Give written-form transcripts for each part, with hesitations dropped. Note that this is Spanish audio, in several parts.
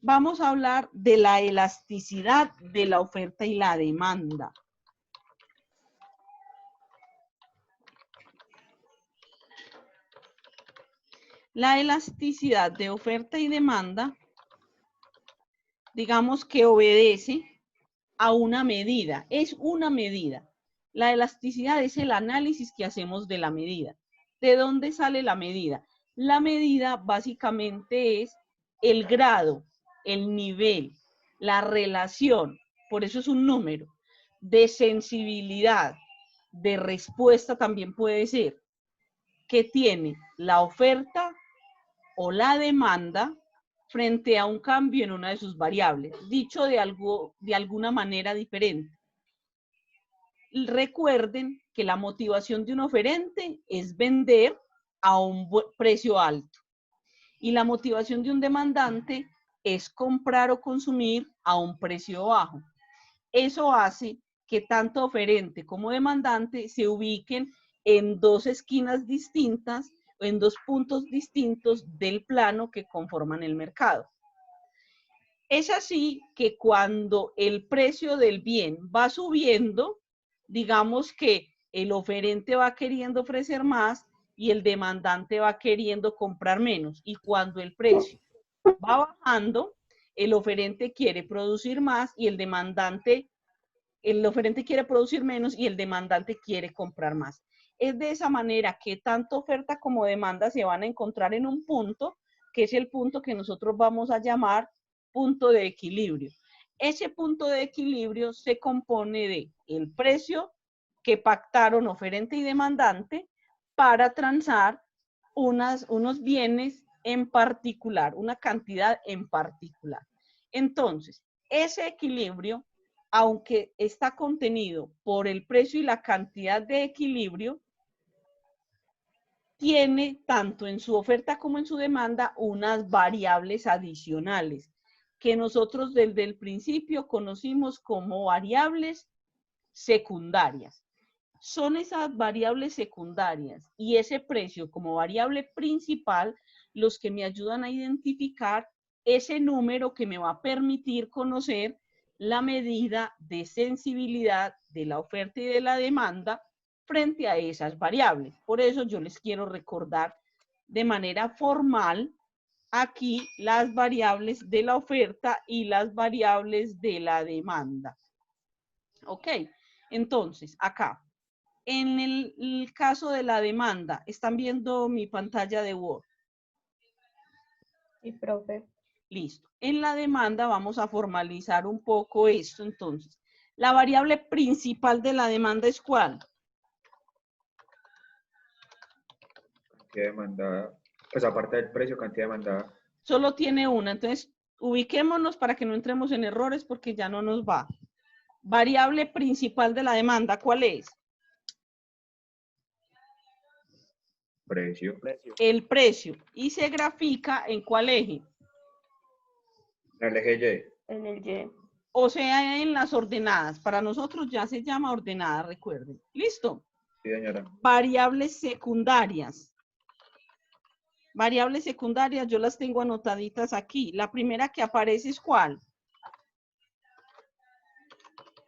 vamos a hablar de la elasticidad de la oferta y la demanda. La elasticidad de oferta y demanda, digamos que obedece a una medida, es una medida. La elasticidad es el análisis que hacemos de la medida. ¿De dónde sale la medida? La medida básicamente es el grado, el nivel, la relación, por eso es un número, de sensibilidad, de respuesta también puede ser, que tiene la oferta o la demanda frente a un cambio en una de sus variables, dicho de alguna manera diferente. Recuerden que la motivación de un oferente es vender a un precio alto y la motivación de un demandante es comprar o consumir a un precio bajo. Eso hace que tanto oferente como demandante se ubiquen en dos esquinas distintas, en dos puntos distintos del plano que conforman el mercado. Es así que cuando el precio del bien va subiendo, digamos que el oferente va queriendo ofrecer más y el demandante va queriendo comprar menos. Y cuando el precio va bajando, el oferente quiere producir más y el oferente quiere producir menos y el demandante quiere comprar más. Es de esa manera que tanto oferta como demanda se van a encontrar en un punto, que es el punto que nosotros vamos a llamar punto de equilibrio. Ese punto de equilibrio se compone de el precio que pactaron oferente y demandante para transar unos bienes en particular, una cantidad en particular. Entonces, ese equilibrio, aunque está contenido por el precio y la cantidad de equilibrio, tiene tanto en su oferta como en su demanda unas variables adicionales que nosotros desde el principio conocimos como variables secundarias. Son esas variables secundarias y ese precio como variable principal los que me ayudan a identificar ese número que me va a permitir conocer la medida de sensibilidad de la oferta y de la demanda frente a esas variables. Por eso yo les quiero recordar de manera formal aquí las variables de la oferta y las variables de la demanda. Ok, entonces acá, en el caso de la demanda, ¿están viendo mi pantalla de Word? Sí, profe. Listo. En la demanda vamos a formalizar un poco esto, entonces. La variable principal de la demanda es ¿cuál? Cantidad demandada. Pues aparte del precio, cantidad demandada. Solo tiene una, entonces ubiquémonos para que no entremos en errores porque ya no nos va. Variable principal de la demanda, ¿cuál es? Precio. El precio. ¿Y se grafica en cuál eje? El eje Y. En el Y. O sea, en las ordenadas. Para nosotros ya se llama ordenada, recuerden. ¿Listo? Sí, señora. Variables secundarias. Variables secundarias, yo las tengo anotaditas aquí. La primera que aparece es ¿cuál?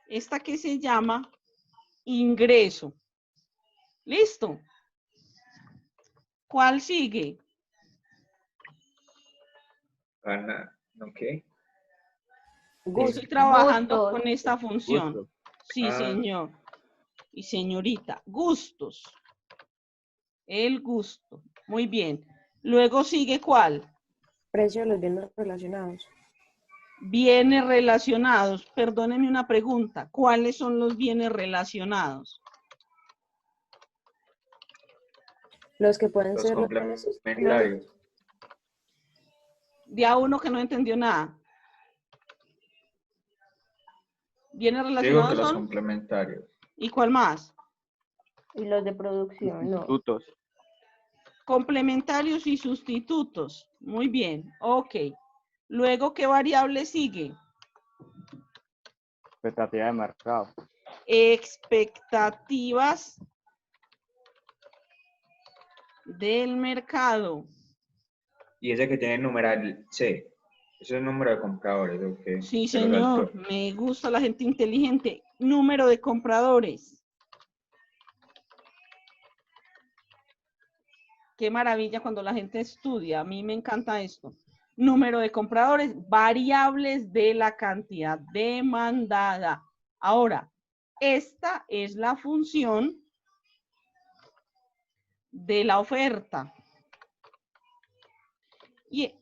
Esta que se llama ingreso. ¿Listo? ¿Cuál sigue? Gana. ¿Ok? Estoy trabajando Gustos. con esta función. Gustos. Sí, señor. Y señorita, gustos. El gusto. Muy bien. Luego sigue ¿cuál? Precio de los bienes relacionados. Bienes relacionados. Perdóneme una pregunta. ¿Cuáles son los bienes relacionados? Los que pueden Los ser los bienes complementarios. De a uno que no entendió nada. Bienes Digo que relacionados los son. complementarios. ¿Y cuál más? y los de producción, no. Sustitutos. Complementarios y sustitutos. Muy bien. Ok. Luego, ¿qué variable sigue? Expectativa de mercado. Expectativas del mercado. Y ese que tiene el numeral C. Ese es el número de compradores, ¿o qué? Sí, Se lo señor, saltó. me gusta la gente inteligente. Número de compradores. Qué maravilla cuando la gente estudia. A mí me encanta esto. Número de compradores, variables de la cantidad demandada. Ahora, esta es la función de la oferta. Y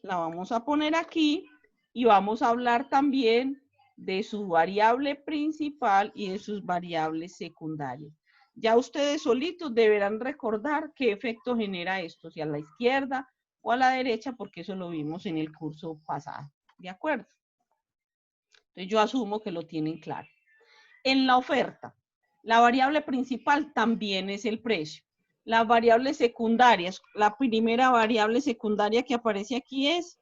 la vamos a poner aquí y vamos a hablar también de su variable principal y de sus variables secundarias. Ya ustedes solitos deberán recordar qué efecto genera esto, si a la izquierda o a la derecha, porque eso lo vimos en el curso pasado. ¿De acuerdo? Entonces yo asumo que lo tienen claro. En la oferta, la variable principal también es el precio. Las variables secundarias, la primera variable secundaria que aparece aquí es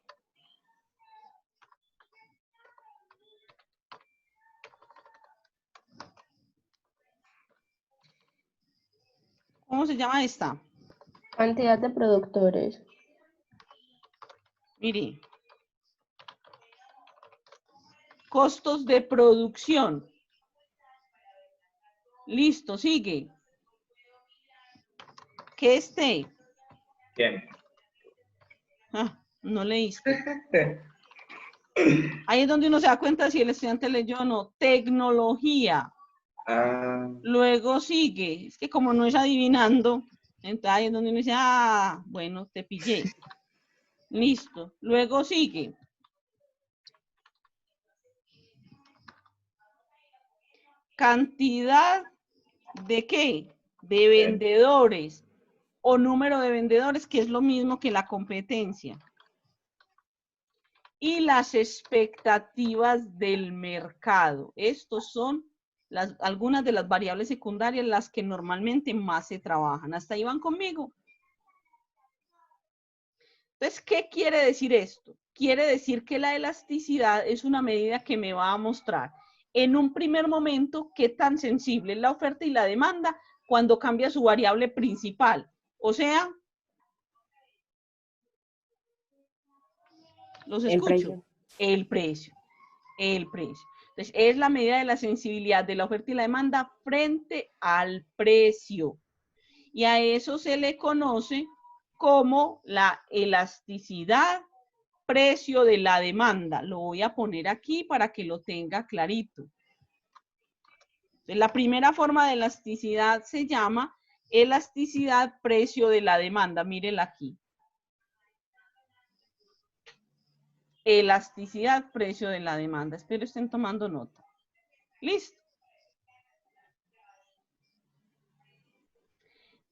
¿cómo se llama esta? Cantidad de productores. Mire, costos de producción. Listo, sigue. ¿Qué esté? ¿Quién? Ah, no leíste. Ahí es donde uno se da cuenta si el estudiante leyó o no. Tecnología. Ah, Luego sigue. Es que como no es adivinando, entonces ahí es donde uno dice, ah, bueno, te pillé. Listo. Luego sigue. Cantidad de qué? De vendedores o número de vendedores, que es lo mismo que la competencia. Y las expectativas del mercado. Estos son algunas de las variables secundarias, las que normalmente más se trabajan. ¿Hasta ahí van conmigo? Entonces, ¿qué quiere decir esto? Quiere decir que la elasticidad es una medida que me va a mostrar en un primer momento qué tan sensible es la oferta y la demanda cuando cambia su variable principal. O sea, los El escucho, precio. el precio. El precio. Entonces, es la medida de la sensibilidad de la oferta y la demanda frente al precio. Y a eso se le conoce como la elasticidad precio de la demanda. Lo voy a poner aquí para que lo tenga clarito. Entonces, la primera forma de elasticidad se llama elasticidad precio de la demanda. Mírenla aquí. Elasticidad precio de la demanda. Espero estén tomando nota. Listo.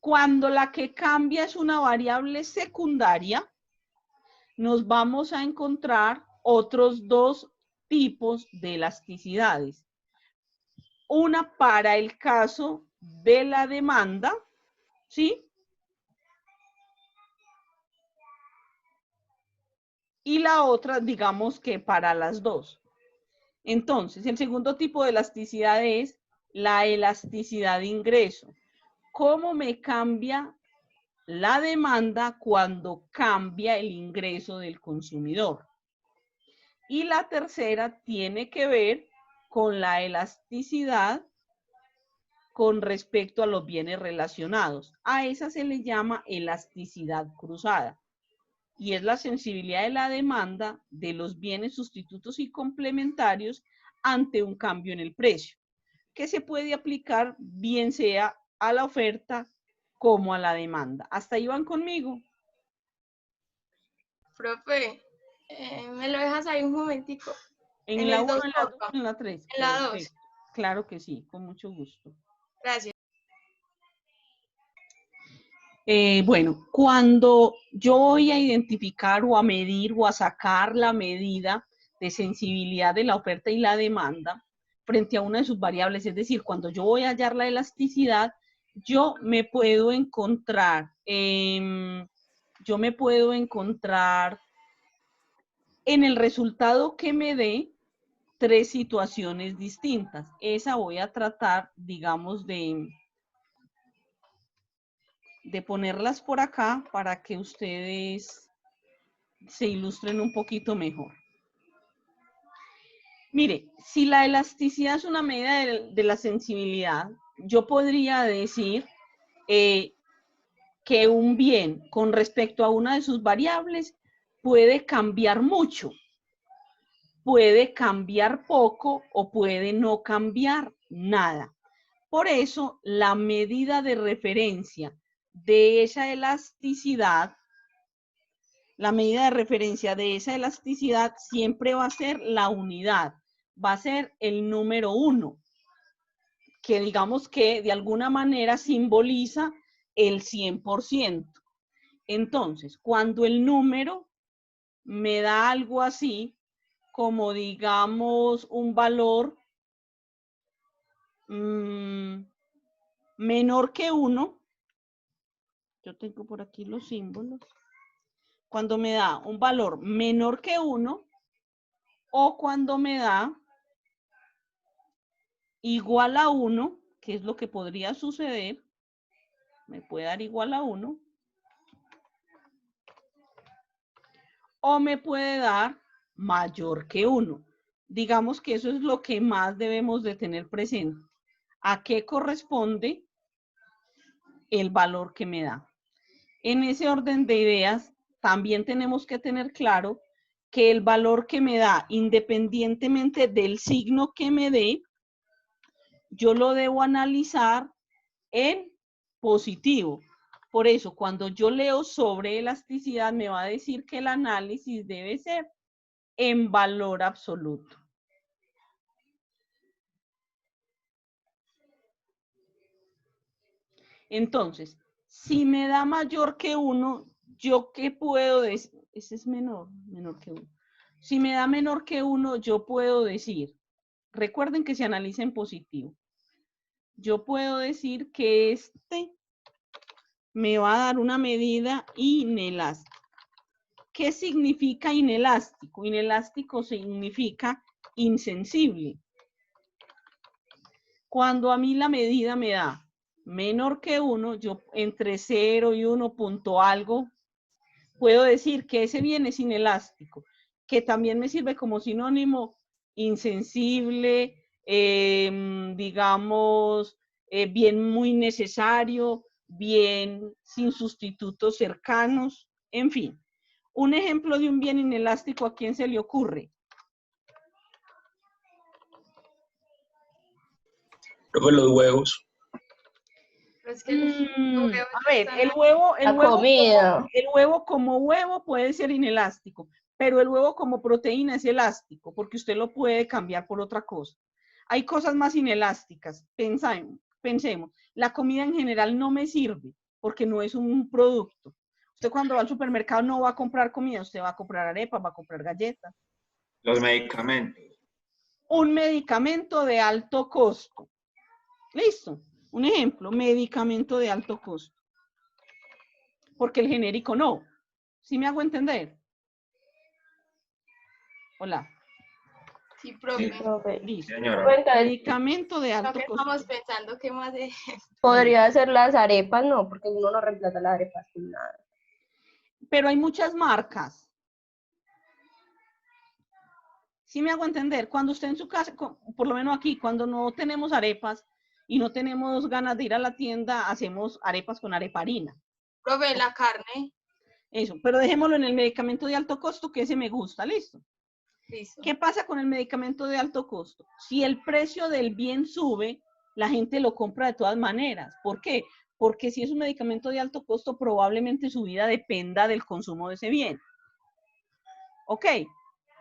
Cuando la que cambia es una variable secundaria, nos vamos a encontrar otros dos tipos de elasticidades. Una para el caso de la demanda, ¿sí? Y la otra, digamos que para las dos. Entonces, el segundo tipo de elasticidad es la elasticidad de ingreso. ¿Cómo me cambia la demanda cuando cambia el ingreso del consumidor? Y la tercera tiene que ver con la elasticidad con respecto a los bienes relacionados. A esa se le llama elasticidad cruzada. Y es la sensibilidad de la demanda de los bienes sustitutos y complementarios ante un cambio en el precio, que se puede aplicar bien sea a la oferta como a la demanda. ¿Hasta ahí van conmigo? Profe, ¿me lo dejas ahí un momentico? En En la el 1, 2, en la 2, porfa. en la 3. En la 2. Perfecto. Claro que sí, con mucho gusto. Gracias. Bueno, cuando yo voy a identificar o a medir o a sacar la medida de sensibilidad de la oferta y la demanda frente a una de sus variables, es decir, cuando yo voy a hallar la elasticidad, yo me puedo encontrar en el resultado que me dé tres situaciones distintas. Esa voy a tratar, digamos, de ponerlas por acá para que ustedes se ilustren un poquito mejor. Mire, si la elasticidad es una medida de la sensibilidad, yo podría decir que un bien con respecto a una de sus variables puede cambiar mucho, puede cambiar poco o puede no cambiar nada. Por eso, la medida de referencia de esa elasticidad, siempre va a ser la unidad, va a ser el número 1, que digamos que de alguna manera simboliza el 100%. Entonces, cuando el número me da algo así, como digamos un valor menor que 1, yo tengo por aquí los símbolos, cuando me da un valor menor que 1 o cuando me da igual a 1, que es lo que podría suceder, me puede dar igual a 1, o me puede dar mayor que 1. Digamos que eso es lo que más debemos de tener presente. ¿A qué corresponde el valor que me da? En ese orden de ideas, también tenemos que tener claro que el valor que me da, independientemente del signo que me dé, yo lo debo analizar en positivo. Por eso, cuando yo leo sobre elasticidad, me va a decir que el análisis debe ser en valor absoluto. Entonces, si me da mayor que 1, ¿yo qué puedo decir? Ese es menor que 1. Si me da menor que 1, yo puedo decir, recuerden que se analiza en positivo. Yo puedo decir que este me va a dar una medida inelástica. ¿Qué significa inelástico? Inelástico significa insensible. Cuando a mí la medida me da menor que 1, yo entre 0 y 1 punto algo, puedo decir que ese bien es inelástico, que también me sirve como sinónimo insensible, digamos, bien muy necesario, bien sin sustitutos cercanos, en fin. Un ejemplo de un bien inelástico, ¿a quién se le ocurre? Profe, los huevos. Pero es que los huevos A ver, están el huevo comida. como huevo puede ser inelástico, pero el huevo como proteína es elástico, porque usted lo puede cambiar por otra cosa. Hay cosas más inelásticas. Pensemos, la comida en general no me sirve, porque no es un producto. Usted cuando va al supermercado no va a comprar comida, usted va a comprar arepas, va a comprar galletas. Los medicamentos. Un medicamento de alto costo. Listo. Un ejemplo, medicamento de alto costo. Porque el genérico no. ¿Sí me hago entender? Hola. Sí, profe. Profe. Listo. Señora. Entonces, Medicamento de Lo alto que costo. estamos pensando, ¿qué más de...? podría ser las arepas, no, porque uno no reemplaza las arepas con nada. Pero hay muchas marcas. ¿Sí me hago entender? Cuando usted en su casa, por lo menos aquí, cuando no tenemos arepas y no tenemos ganas de ir a la tienda, hacemos arepas con areparina. Profe, la carne. Eso, pero dejémoslo en el medicamento de alto costo, que ese me gusta, listo. Listo. ¿Qué pasa con el medicamento de alto costo? Si el precio del bien sube, la gente lo compra de todas maneras. ¿Por qué? Porque si es un medicamento de alto costo, probablemente su vida dependa del consumo de ese bien. ¿Ok?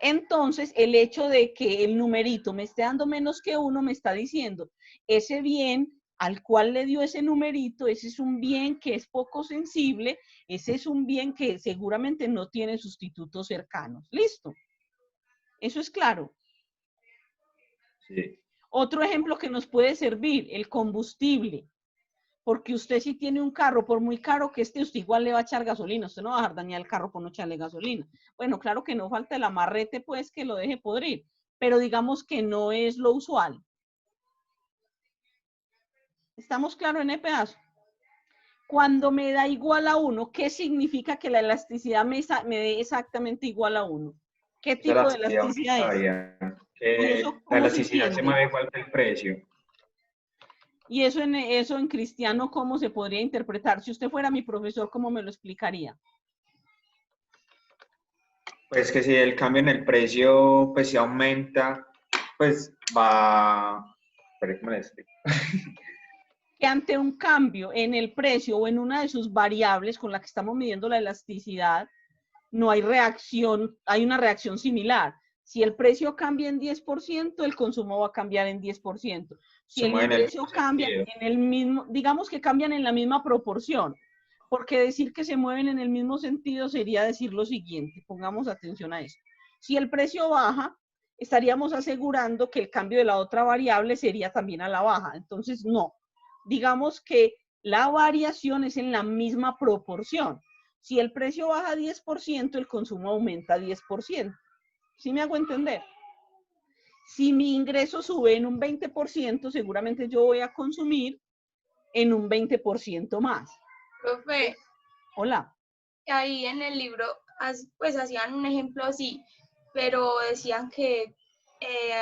Entonces, el hecho de que el numerito me esté dando menos que 1 me está diciendo, ese bien al cual le dio ese numerito, ese es un bien que es poco sensible, ese es un bien que seguramente no tiene sustitutos cercanos. ¿Listo? Eso es claro. Sí. Otro ejemplo que nos puede servir, el combustible. Porque usted si tiene un carro, por muy caro que esté, usted igual le va a echar gasolina. Usted no va a dejar dañar el carro por no echarle gasolina. Bueno, claro que no falta el amarrete, pues, que lo deje podrir. Pero digamos que no es lo usual. ¿Estamos claros en el pedazo? Cuando me da igual a 1, ¿qué significa que la elasticidad me dé exactamente igual a 1? ¿Qué tipo de elasticidad es? Que eso la cómo se elasticidad se entiende? mueve igual que el precio. Y eso en cristiano, ¿cómo se podría interpretar? Si usted fuera mi profesor, ¿cómo me lo explicaría? Pues que si el cambio en el precio pues se aumenta, pues va... Espera que me lo explique. Que ante un cambio en el precio o en una de sus variables con la que estamos midiendo la elasticidad, no hay reacción, hay una reacción similar. Si el precio cambia en 10%, el consumo va a cambiar en 10%. Si Se el mueve en el ingreso mismo cambia sentido. en el mismo, digamos que cambian en la misma proporción, porque decir que se mueven en el mismo sentido sería decir lo siguiente, pongamos atención a esto. Si el precio baja, estaríamos asegurando que el cambio de la otra variable sería también a la baja. Entonces, no. Digamos que la variación es en la misma proporción. Si el precio baja 10%, el consumo aumenta 10%. ¿Sí me hago entender? Si mi ingreso sube en un 20%, seguramente yo voy a consumir en un 20% más. Profe, Hola. ahí en el libro pues hacían un ejemplo así, pero decían que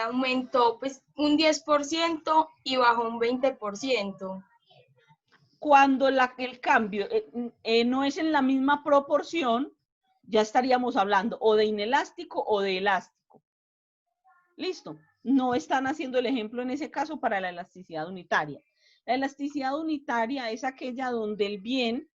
aumentó pues un 10% y bajó un 20%. Cuando el cambio no es en la misma proporción, ya estaríamos hablando o de inelástico o de elástico. Listo. No están haciendo el ejemplo en ese caso para la elasticidad unitaria. La elasticidad unitaria es aquella donde el bien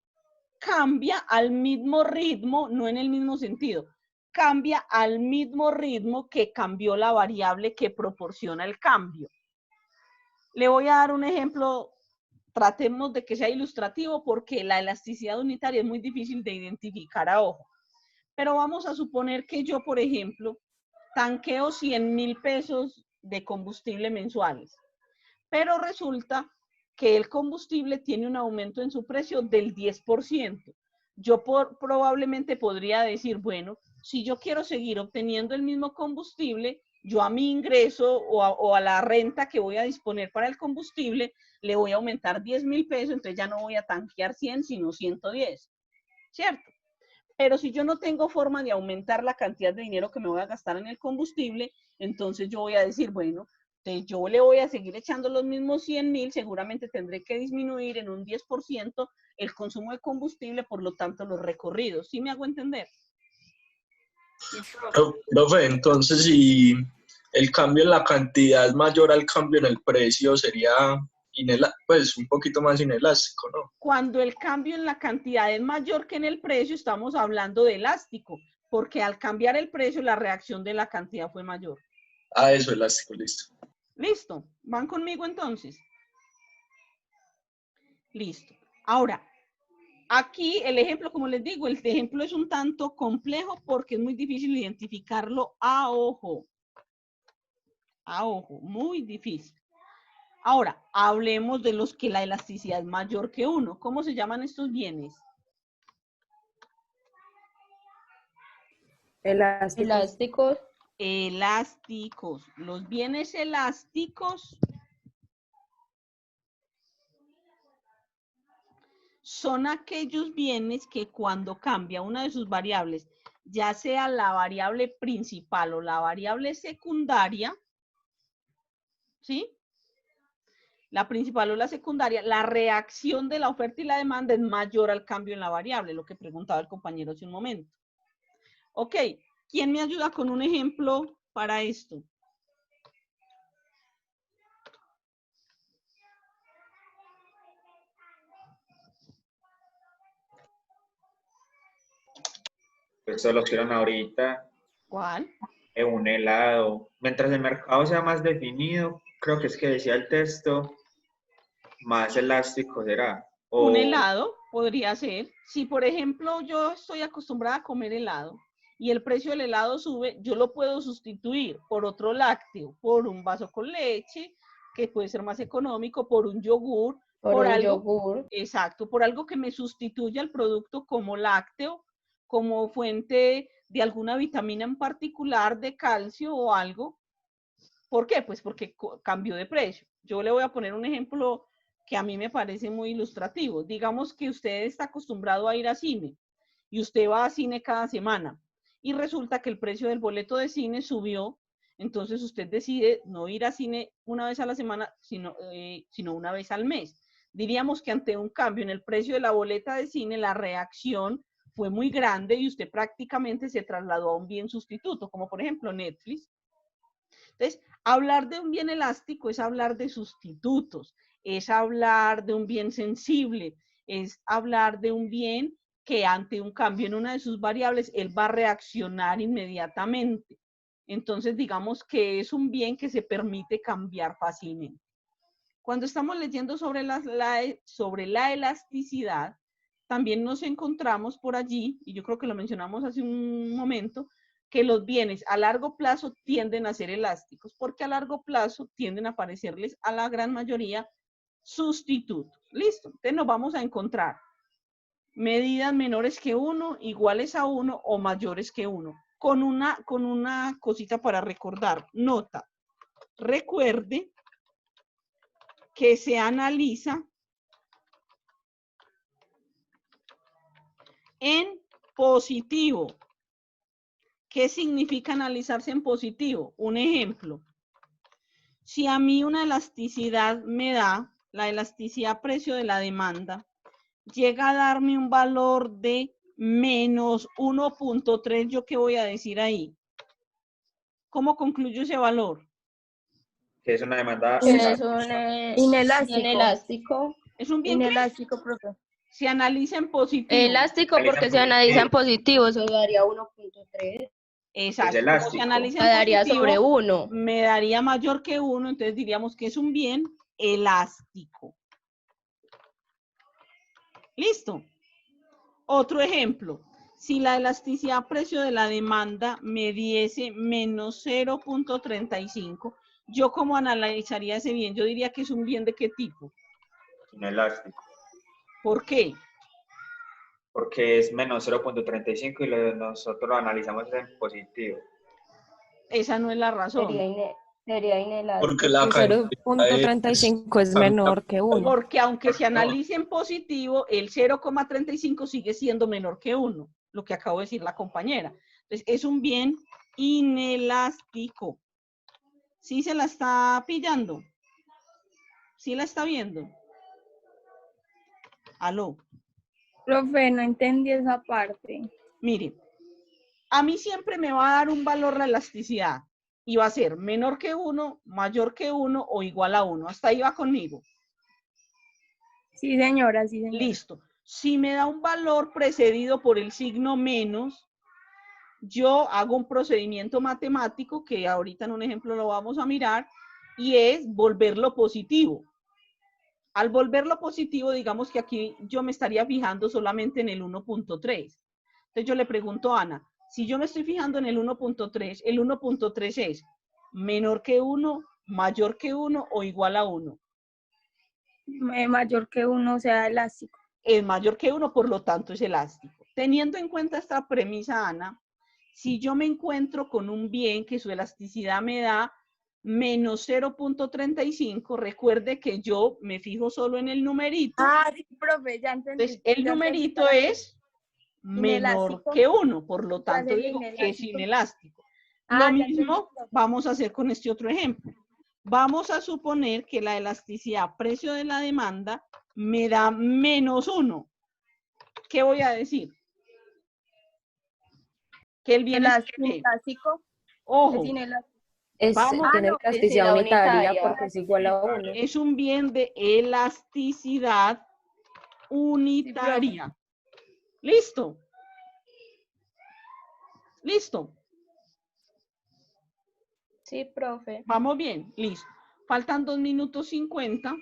cambia al mismo ritmo, no en el mismo sentido, cambia al mismo ritmo que cambió la variable que proporciona el cambio. Le voy a dar un ejemplo, tratemos de que sea ilustrativo porque la elasticidad unitaria es muy difícil de identificar a ojo. Pero vamos a suponer que yo, por ejemplo, tanqueo 100.000 pesos de combustible mensuales, pero resulta que el combustible tiene un aumento en su precio del 10%. Yo probablemente podría decir, bueno, si yo quiero seguir obteniendo el mismo combustible, yo a mi ingreso o a la renta que voy a disponer para el combustible, le voy a aumentar 10.000 pesos, entonces ya no voy a tanquear 100, sino 110, ¿cierto? Pero si yo no tengo forma de aumentar la cantidad de dinero que me voy a gastar en el combustible, entonces yo voy a decir, bueno, yo le voy a seguir echando los mismos 100.000, seguramente tendré que disminuir en un 10% el consumo de combustible, por lo tanto los recorridos. ¿Sí me hago entender? Sí, profe. Profe, entonces si el cambio en la cantidad es mayor al cambio en el precio, sería pues un poquito más inelástico, ¿no? Cuando el cambio en la cantidad es mayor que en el precio, estamos hablando de elástico, porque al cambiar el precio, la reacción de la cantidad fue mayor. Ah, eso, elástico, listo. ¿Listo? ¿Van conmigo entonces? Listo. Ahora, aquí el ejemplo, como les digo, el ejemplo es un tanto complejo porque es muy difícil identificarlo a ojo. A ojo, muy difícil. Ahora, hablemos de los que la elasticidad es mayor que 1. ¿Cómo se llaman estos bienes? Elásticos. Elásticos. Los bienes elásticos son aquellos bienes que cuando cambia una de sus variables, ya sea la variable principal o la variable secundaria, ¿sí? La principal o la secundaria, la reacción de la oferta y la demanda es mayor al cambio en la variable, lo que preguntaba el compañero hace un momento. Ok, ¿quién me ayuda con un ejemplo para esto? Pues todos los quieren ahorita, ¿Cuál? un helado. Mientras el mercado sea más definido, creo que es que decía el texto, más elástico será. Un O helado podría ser. Si, por ejemplo, yo estoy acostumbrada a comer helado y el precio del helado sube, yo lo puedo sustituir por otro lácteo, por un vaso con leche, que puede ser más económico, por un yogur, Por un yogur. exacto, por algo que me sustituya el producto como lácteo, como fuente de alguna vitamina en particular, de calcio o algo. ¿Por qué? Pues porque cambió de precio. Yo le voy a poner un ejemplo que a mí me parece muy ilustrativo. Digamos que usted está acostumbrado a ir a cine y usted va a cine cada semana y resulta que el precio del boleto de cine subió, Entonces usted decide no ir a cine una vez a la semana, sino una vez al mes. Diríamos que ante un cambio en el precio de la boleta de cine, la reacción fue muy grande y usted prácticamente se trasladó a un bien sustituto, como por ejemplo Netflix. Entonces, hablar de un bien elástico es hablar de sustitutos, es hablar de un bien sensible, es hablar de un bien que ante un cambio en una de sus variables, él va a reaccionar inmediatamente. Entonces, digamos que es un bien que se permite cambiar fácilmente. Cuando estamos leyendo sobre la elasticidad, también nos encontramos por allí, y yo creo que lo mencionamos hace un momento, que los bienes a largo plazo tienden a ser elásticos, porque a largo plazo tienden a parecerles a la gran mayoría sustitutos. Listo, entonces nos vamos a encontrar medidas menores que 1, iguales a 1 o mayores que 1. Con una cosita para recordar, nota, recuerde que se analiza en positivo. ¿Qué significa analizarse en positivo? Un ejemplo. Si a mí una elasticidad me da, la elasticidad precio de la demanda, llega a darme un valor de menos 1.3, ¿yo qué voy a decir ahí? ¿Cómo concluyo ese valor? Que es una demanda Es elástica. un Inelástico. inelástico. ¿Es un bien que Inelástico, profe. se analiza en positivo? Elástico porque se analiza en positivo, eso daría 1.3. Exacto. Es Como se elástico. analiza Me en daría positivo, sobre 1. me daría mayor que 1, entonces diríamos que es un bien elástico. ¿Listo? Otro ejemplo. Si la elasticidad precio de la demanda me diese menos 0.35, ¿yo cómo analizaría ese bien? Yo diría que es un bien de qué tipo. Inelástico. ¿Por qué? Porque es menos 0.35 y nosotros lo analizamos en positivo. Esa no es la razón. Sería inelástico. Porque la cantidad 0.35 es menor que 1. Porque aunque se analice en positivo, el 0,35 sigue siendo menor que 1, lo que acabo de decir la compañera. Entonces, es un bien inelástico. ¿Sí se la está pillando? ¿Sí la está viendo? Aló. Profe, no entendí esa parte. Mire, a mí siempre me va a dar un valor la elasticidad y va a ser menor que 1, mayor que 1 o igual a 1. Hasta ahí va conmigo. Sí, señora, sí, señora. Listo. Si me da un valor precedido por el signo menos, yo hago un procedimiento matemático que ahorita en un ejemplo lo vamos a mirar y es volverlo positivo. Al volverlo positivo, digamos que aquí yo me estaría fijando solamente en el 1.3. Entonces yo le pregunto a Ana, si yo me estoy fijando en el 1.3, el 1.3 es menor que 1, mayor que 1 o igual a 1. Mayor que 1, o sea, elástico. Es mayor que 1, por lo tanto es elástico. Teniendo en cuenta esta premisa, Ana, si yo me encuentro con un bien que su elasticidad me da menos 0.35, recuerde que yo me fijo solo en el numerito. Ah, sí, profe, ya entendí. Entonces, el Ya numerito entendí. es menor Inelástico. que 1, por lo tanto sería digo que es inelástico. inelástico. Ah, Lo ya entendí, mismo profe. vamos a hacer con este otro ejemplo. Vamos a suponer que la elasticidad precio de la demanda me da menos 1. ¿Qué voy a decir? Que el bien es que, Inelástico. ojo, Es inelástico. vamos, Tiene elasticidad la unitaria unitaria. porque es igual a 1. es un bien de elasticidad unitaria. ¿Listo? ¿Listo? Sí, profe. Vamos bien, listo. Faltan 2 minutos 50.